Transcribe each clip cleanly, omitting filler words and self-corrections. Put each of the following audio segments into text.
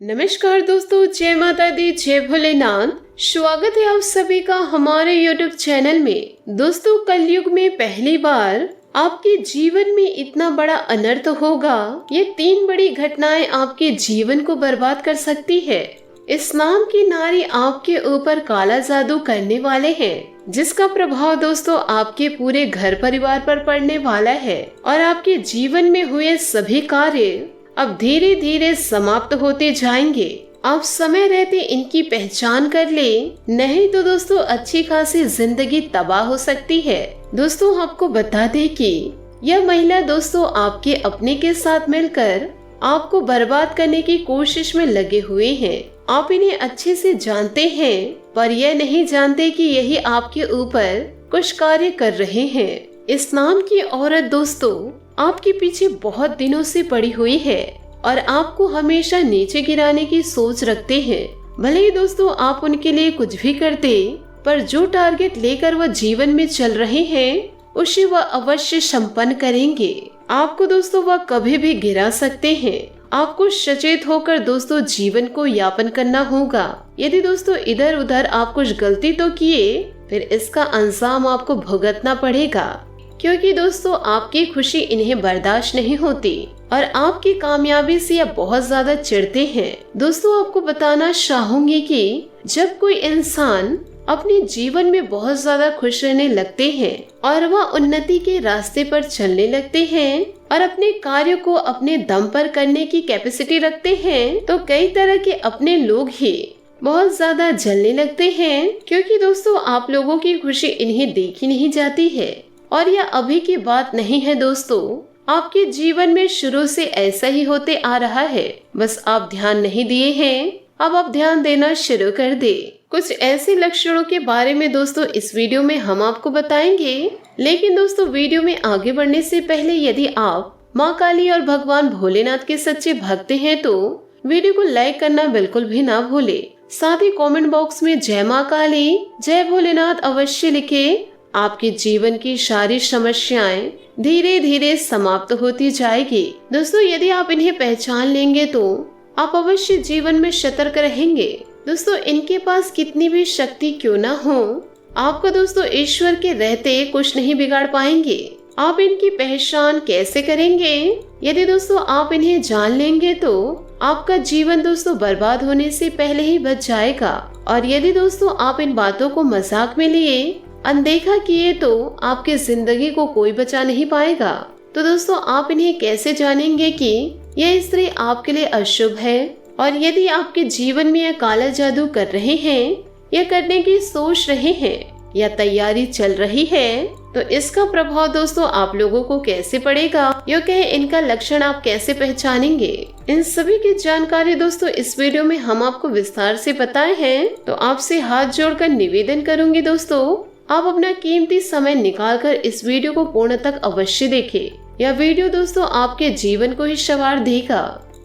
नमस्कार दोस्तों, जय माता दी, जय भोलेनाथ। स्वागत है आप सभी का हमारे YouTube चैनल में। दोस्तों, कलयुग में पहली बार आपके जीवन में इतना बड़ा अनर्थ होगा। ये 3 बड़ी घटनाएं आपके जीवन को बर्बाद कर सकती है। इस नाम की नारी आपके ऊपर काला जादू करने वाले हैं, जिसका प्रभाव दोस्तों आपके पूरे घर परिवार पर पड़ने वाला है और आपके जीवन में हुए सभी कार्य अब धीरे धीरे समाप्त होते जाएंगे। आप समय रहते इनकी पहचान कर ले, नहीं तो दोस्तों अच्छी खासी जिंदगी तबाह हो सकती है। दोस्तों, आपको बता दें कि यह महिला दोस्तों आपके अपने के साथ मिलकर आपको बर्बाद करने की कोशिश में लगे हुए हैं। आप इन्हें अच्छे से जानते हैं, पर यह नहीं जानते कि यही आपके ऊपर कुछ कार्य कर रहे हैं। इस नाम की औरत दोस्तों आपके पीछे बहुत दिनों से पड़ी हुई है और आपको हमेशा नीचे गिराने की सोच रखते हैं। भले ही दोस्तों आप उनके लिए कुछ भी करते, पर जो टारगेट लेकर वह जीवन में चल रहे हैं उसे वह अवश्य संपन्न करेंगे। आपको दोस्तों वह कभी भी गिरा सकते हैं। आपको सचेत होकर दोस्तों जीवन को यापन करना होगा। यदि दोस्तों इधर उधर आप कुछ गलती तो किए, फिर इसका अंजाम आपको भुगतना पड़ेगा, क्योंकि दोस्तों आपकी खुशी इन्हें बर्दाश्त नहीं होती और आपकी कामयाबी से यह बहुत ज्यादा चिढ़ते हैं। दोस्तों, आपको बताना चाहूंगी कि जब कोई इंसान अपने जीवन में बहुत ज्यादा खुश रहने लगते हैं और वह उन्नति के रास्ते पर चलने लगते हैं और अपने कार्य को अपने दम पर करने की कैपेसिटी रखते हैं, तो कई तरह के अपने लोग ही बहुत ज्यादा जलने लगते हैं, क्योंकि दोस्तों आप लोगों की खुशी इन्हें देखी नहीं जाती है। और यह अभी की बात नहीं है दोस्तों, आपके जीवन में शुरू से ऐसा ही होते आ रहा है। बस आप ध्यान नहीं दिए हैं, अब आप ध्यान देना शुरू कर दे। कुछ ऐसे लक्षणों के बारे में दोस्तों इस वीडियो में हम आपको बताएंगे। लेकिन दोस्तों वीडियो में आगे बढ़ने से पहले यदि आप माँ काली और भगवान भोलेनाथ के सच्चे भक्त हैं तो वीडियो को लाइक करना बिल्कुल भी ना भूले। साथ ही कमेंट बॉक्स में जय माँ काली, जय भोलेनाथ अवश्य लिखे। आपके जीवन की सारी समस्याएं धीरे धीरे समाप्त होती जाएगी। दोस्तों, यदि आप इन्हें पहचान लेंगे तो आप अवश्य जीवन में सतर्क रहेंगे। दोस्तों, इनके पास कितनी भी शक्ति क्यों ना हो, आपको दोस्तों ईश्वर के रहते कुछ नहीं बिगाड़ पाएंगे। आप इनकी पहचान कैसे करेंगे? यदि दोस्तों आप इन्हें जान लेंगे तो आपका जीवन दोस्तों बर्बाद होने से पहले ही बच जाएगा। और यदि दोस्तों आप इन बातों को मजाक में लिए, अनदेखा किए, तो आपकी जिंदगी को कोई बचा नहीं पाएगा। तो दोस्तों आप इन्हें कैसे जानेंगे कि यह स्त्री आपके लिए अशुभ है? और यदि आपके जीवन में यह काला जादू कर रहे हैं, यह करने की सोच रहे हैं या तैयारी चल रही है, तो इसका प्रभाव दोस्तों आप लोगों को कैसे पड़ेगा, यो कहे इनका लक्षण आप कैसे पहचानेंगे? इन सभी की जानकारी दोस्तों इस वीडियो में हम आपको विस्तार से बताए हैं। तो आपसे हाथ जोड़कर निवेदन करूंगी दोस्तों, आप अपना कीमती समय निकालकर इस वीडियो को पूर्ण तक अवश्य देखें। यह वीडियो दोस्तों आपके जीवन को ही संवार देगा।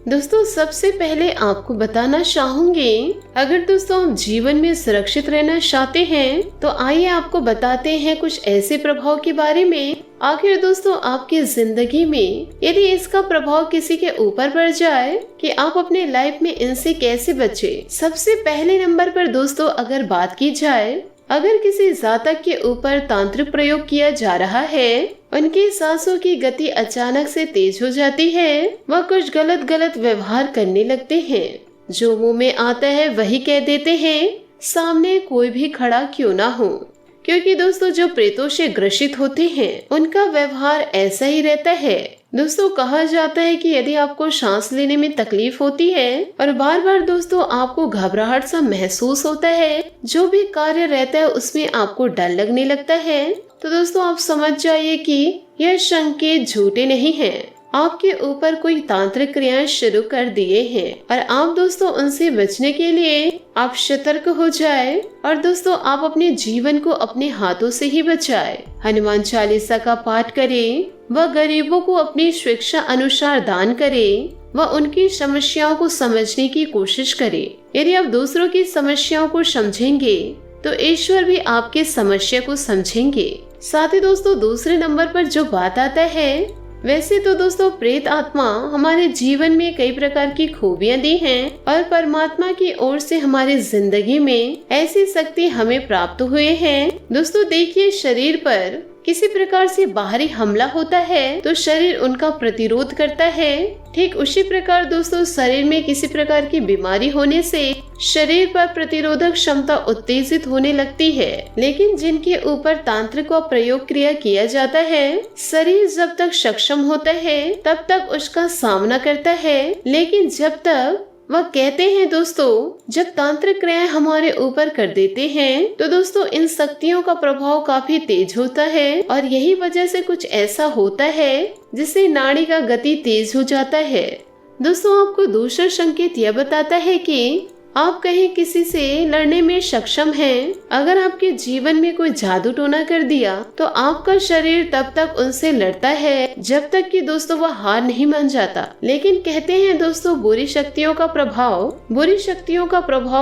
दोस्तों, सबसे पहले आपको बताना चाहूंगी, अगर दोस्तों आप जीवन में सुरक्षित रहना चाहते हैं तो आइए आपको बताते हैं कुछ ऐसे प्रभाव के बारे में। आखिर दोस्तों आपकी जिंदगी में यदि इसका प्रभाव किसी के ऊपर पड़ जाए कि आप अपने लाइफ में इनसे कैसे बचे। सबसे पहले नंबर पर दोस्तों अगर बात की जाए, अगर किसी जातक के ऊपर तांत्रिक प्रयोग किया जा रहा है, उनकी सांसों की गति अचानक से तेज हो जाती है, वह कुछ गलत व्यवहार करने लगते हैं, जो मुंह में आता है वही कह देते हैं, सामने कोई भी खड़ा क्यों ना हो। क्योंकि दोस्तों जो प्रेतों से ग्रसित होते हैं उनका व्यवहार ऐसा ही रहता है। दोस्तों कहा जाता है कि यदि आपको सांस लेने में तकलीफ होती है और बार बार दोस्तों आपको घबराहट सा महसूस होता है, जो भी कार्य रहता है उसमें आपको डर लगने लगता है, तो दोस्तों आप समझ जाइए कि यह संकेत झूठे नहीं हैं। आपके ऊपर कोई तांत्रिक क्रियाएं शुरू कर दिए हैं और आप दोस्तों उनसे बचने के लिए आप सतर्क हो जाए और दोस्तों आप अपने जीवन को अपने हाथों से ही बचाए। हनुमान चालीसा का पाठ करें, वह गरीबों को अपनी शिक्षा अनुसार दान करे, वह उनकी समस्याओं को समझने की कोशिश करे। यदि आप दूसरों की समस्याओं को समझेंगे तो ईश्वर भी आपके समस्या को समझेंगे। साथ ही दोस्तों दूसरे नंबर पर जो बात आता है वैसे तो दोस्तों प्रेत आत्मा हमारे जीवन में कई प्रकार की खूबियां दी हैं और परमात्मा की ओर से हमारी जिंदगी में ऐसी शक्ति हमें प्राप्त हुए हैं। दोस्तों देखिए, शरीर पर किसी प्रकार से बाहरी हमला होता है तो शरीर उनका प्रतिरोध करता है। ठीक उसी प्रकार दोस्तों शरीर में किसी प्रकार की बीमारी होने से शरीर पर प्रतिरोधक क्षमता उत्तेजित होने लगती है। लेकिन जिनके ऊपर तांत्रिक का प्रयोग क्रिया किया जाता है, शरीर जब तक सक्षम होता है तब तक उसका सामना करता है। लेकिन जब तक वह कहते हैं दोस्तों, जब तांत्रिक क्रियाएं हमारे ऊपर कर देते हैं तो दोस्तों इन शक्तियों का प्रभाव काफी तेज होता है और यही वजह से कुछ ऐसा होता है जिससे नाड़ी का गति तेज हो जाता है। दोस्तों आपको दूसरा संकेत यह बताता है कि आप कहीं किसी से लड़ने में सक्षम हैं। अगर आपके जीवन में कोई जादू टोना कर दिया तो आपका शरीर तब तक उनसे लड़ता है जब तक कि दोस्तों वह हार नहीं मान जाता। लेकिन कहते हैं दोस्तों बुरी शक्तियों का प्रभाव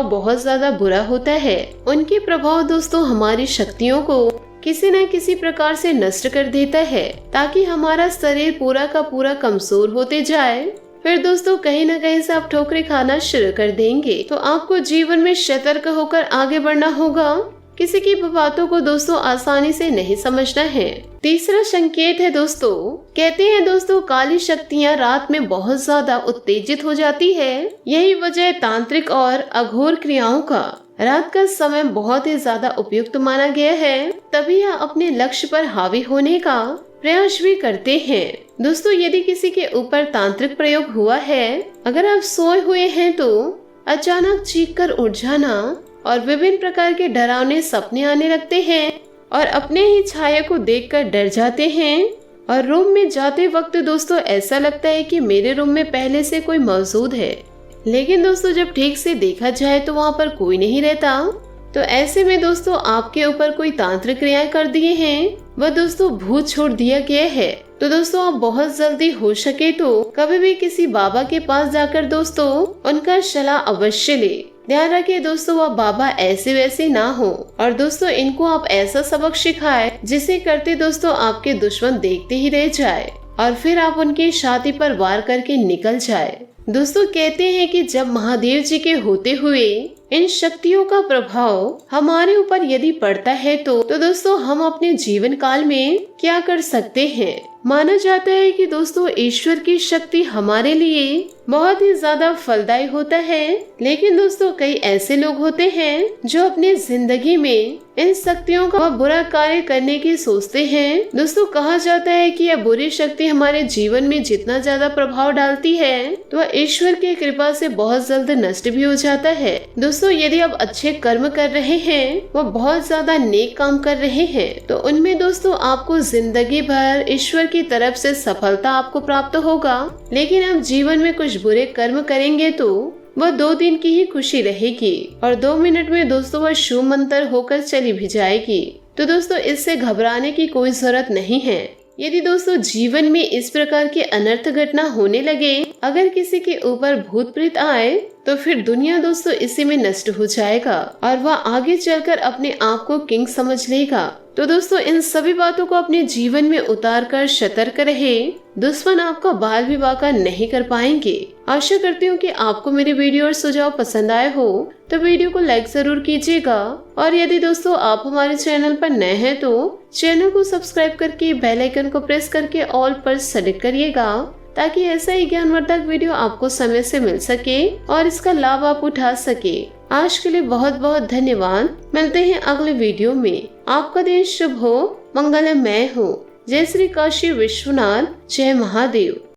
बहुत ज्यादा बुरा होता है। उनके प्रभाव दोस्तों हमारी शक्तियों को किसी न किसी प्रकार से नष्ट कर देता है ताकि हमारा शरीर पूरा का पूरा कमजोर होते जाए। फिर दोस्तों कहीं न कहीं से आप ठोकरें खाना शुरू कर देंगे। तो आपको जीवन में सतर्क होकर आगे बढ़ना होगा। किसी की बातों को दोस्तों आसानी से नहीं समझना है। तीसरा संकेत है दोस्तों, कहते हैं दोस्तों काली शक्तियाँ रात में बहुत ज्यादा उत्तेजित हो जाती है। यही वजह तांत्रिक और अघोर क्रियाओं का रात का समय बहुत ही ज्यादा उपयुक्त माना गया है। तभी यह अपने लक्ष्य पर हावी होने का प्रयास भी करते हैं। दोस्तों यदि किसी के ऊपर तांत्रिक प्रयोग हुआ है, अगर आप सोए हुए हैं तो अचानक चीख कर उठ जाना और विभिन्न प्रकार के डरावने सपने आने लगते हैं और अपने ही छाया को देखकर डर जाते हैं और रूम में जाते वक्त दोस्तों ऐसा लगता है कि मेरे रूम में पहले से कोई मौजूद है। लेकिन दोस्तों जब ठीक से देखा जाए तो वहाँ पर कोई नहीं रहता। तो ऐसे में दोस्तों आपके ऊपर कोई तांत्रिक क्रियाएं कर दिए हैं, वह दोस्तों भूत छोड़ दिया गया है। तो दोस्तों आप बहुत जल्दी हो सके तो कभी भी किसी बाबा के पास जाकर दोस्तों उनका सलाह अवश्य ले। ध्यान रखिए दोस्तों वह बाबा ऐसे वैसे ना हो और दोस्तों इनको आप ऐसा सबक सिखाए जिसे करते दोस्तों आपके दुश्मन देखते ही रह जाए और फिर आप उनकी छाती पर वार करके निकल जाए। दोस्तों कहते हैं कि जब महादेव जी के होते हुए इन शक्तियों का प्रभाव हमारे ऊपर यदि पड़ता है तो दोस्तों हम अपने जीवन काल में क्या कर सकते हैं। माना जाता है कि दोस्तों ईश्वर की शक्ति हमारे लिए बहुत ही ज्यादा फलदायी होता है। लेकिन दोस्तों कई ऐसे लोग होते हैं जो अपनी जिंदगी में इन शक्तियों का बुरा कार्य करने की सोचते हैं। दोस्तों कहा जाता है कि यह बुरी शक्ति हमारे जीवन में जितना ज्यादा प्रभाव डालती है तो वह ईश्वर की कृपा से बहुत जल्द नष्ट भी हो जाता है। दोस्तों यदि आप अच्छे कर्म कर रहे हैं, वह बहुत ज्यादा नेक काम कर रहे हैं, तो उनमें दोस्तों आपको जिंदगी भर ईश्वर की तरफ से सफलता आपको प्राप्त होगा। लेकिन आप जीवन में कुछ बुरे कर्म करेंगे तो वह 2 दिन की ही खुशी रहेगी और 2 मिनट में दोस्तों वह शुभ मंत्र होकर चली भी जाएगी। तो दोस्तों इससे घबराने की कोई जरूरत नहीं है। यदि दोस्तों जीवन में इस प्रकार की अनर्थ घटना होने लगे, अगर किसी के ऊपर भूत प्रेत आए तो फिर दुनिया दोस्तों इसी में नष्ट हो जाएगा और वह आगे चलकर अपने आप को किंग समझ लेगा। तो दोस्तों इन सभी बातों को अपने जीवन में उतार कर सतर्क रहे। दुश्मन आपका बाल भी बांका नहीं कर पाएंगे। आशा करती हूँ कि आपको मेरे वीडियो और सुझाव पसंद आए हो तो वीडियो को लाइक जरूर कीजिएगा और यदि दोस्तों आप हमारे चैनल पर नए हैं तो चैनल को सब्सक्राइब करके बेल आइकन को प्रेस करके ऑल पर सेलेक्ट करिएगा ताकि ऐसा ही ज्ञानवर्धक वीडियो आपको समय से मिल सके और इसका लाभ आप उठा सके। आज के लिए बहुत बहुत धन्यवाद। मिलते हैं अगले वीडियो में। आपका दिन शुभ हो, मंगलमय हो। जय श्री काशी विश्वनाथ, जय महादेव।